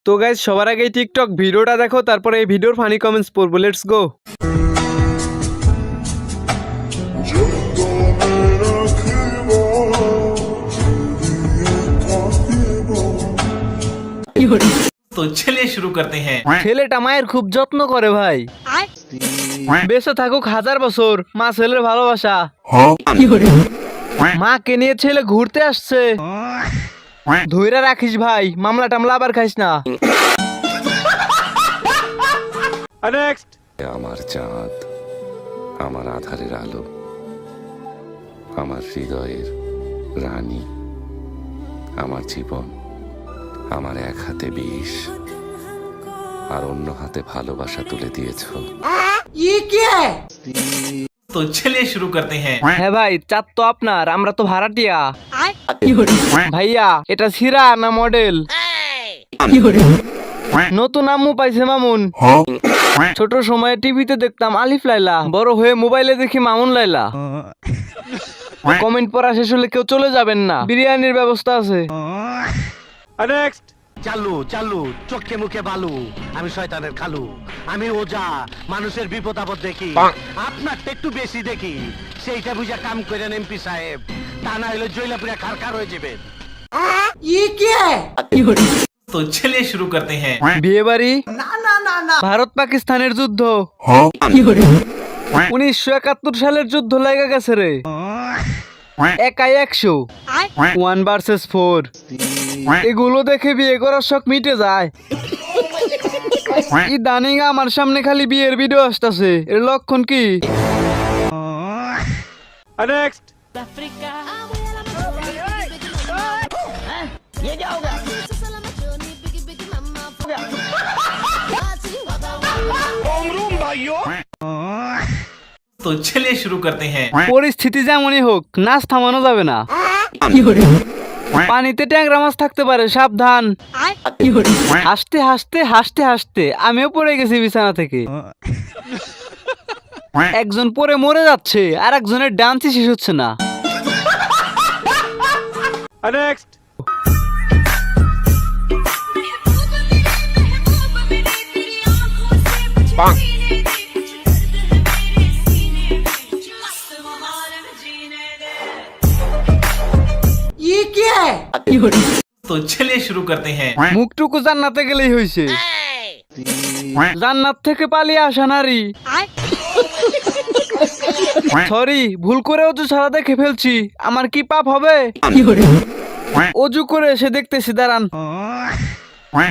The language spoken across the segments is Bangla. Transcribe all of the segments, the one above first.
তো গাইস সবার আগে টিকটক ভিডিওটা দেখো, তারপরে এই ভিডিওর ফানি কমেন্টস পড়বো। Let's go. तो चलिए शुरू करते हैं। ছেলেটা মায়ের খুব যত্ন করে ভাই। বেঁচে থাকুক 1000 বছর, মা ছেলের ভালোবাসা। মাকে নিয়ে ছেলে ঘুরতে আসছে, ধইরা রাখিস ভাই, মামলা টামলা আবার খাইস না। নেক্সট। আমার চাঁদ, আমার আধারের আলো, আমার হৃদয়ের রানী, আমার জীবন, আমার এক হাতে বিষ আর অন্য হাতে ভালোবাসা তুলে দিয়েছ। तो चलिए शुरू करते हैं। হ্যাঁ ভাই, চাঁদ তো আপনার, আমরা তো ভাড়াটিয়া। ভাইয়া এটা সিরা না মডেল? নতুন আম্মু পাইছে মামুন। ছোট সময়ে টিভিতে দেখতাম আলিফ লাইলা, বড় হয়ে মোবাইলে দেখি মামুন লাইলা। কমেন্ট পড়া শেষ হলে কেউ চলে যাবেন না, বিরিয়ানির ব্যবস্থা আছে। নেক্সট। চালু চালু চোখে মুখে বালু, আমি শয়তানের খালু, আমি ওজা, মানুষের বিপদ আপদ দেখি, আপনার একটু বেশি দেখি, সেইটা বুঝা কাম করেন এমপি সাহেব, তা না হলে জৈলাপুরে খারখার হয়ে যাবে। तो चलिए शुरू करते हैं। বিয়ে বাড়ি, ভারত পাকিস্তানের যুদ্ধ, 1971 সালের যুদ্ধ লাগা গেছে রে। একাই 100, 1 ভার্সেস 4। এগুলো দেখে বিয়ে করার শখ মিটে যায়। ইদানিং আমার সামনে খালি বিয়ের ভিডিও আসতেছে, এর লক্ষণ কি? নেক্সট। तो चलिए शुरू करते हैं। পরিস্থিতি যেমনই হোক, নাচ থামানো যাবে না। পানিতে ট্যাংরা মাছ থাকতে পারে, সাবধান। হাসতে হাসতে হাসতে হাসতে আমিও পড়ে গেছি বিছানা থেকে। একজন পরে মরে যাচ্ছে, আর একজনের ডান্সই শেষ হচ্ছে না। নেক্সট। तो चलिए शुरू करते हैं। মুখটুকু জান্নাতে গেলেই হয়েছে, জান্নাত থেকে পালিয়ে আসা নারী। সরি, ভুল করে অজু ছাড়া দেখে ফেলছি, আমার কি পাপ হবে? অজু করে এসে দেখতেছি, দাঁড়ান,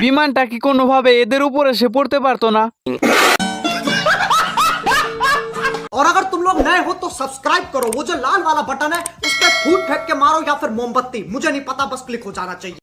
বিমানটা কি কোনোভাবে এদের উপরে এসে পড়তে পারতো না? और अगर तुम लोग नए हो तो सब्सक्राइब करो, वो जो लाल वाला बटन है उस पर फूट फेंक के मारो या फिर मोमबत्ती, मुझे नहीं पता, बस क्लिक हो जाना चाहिए।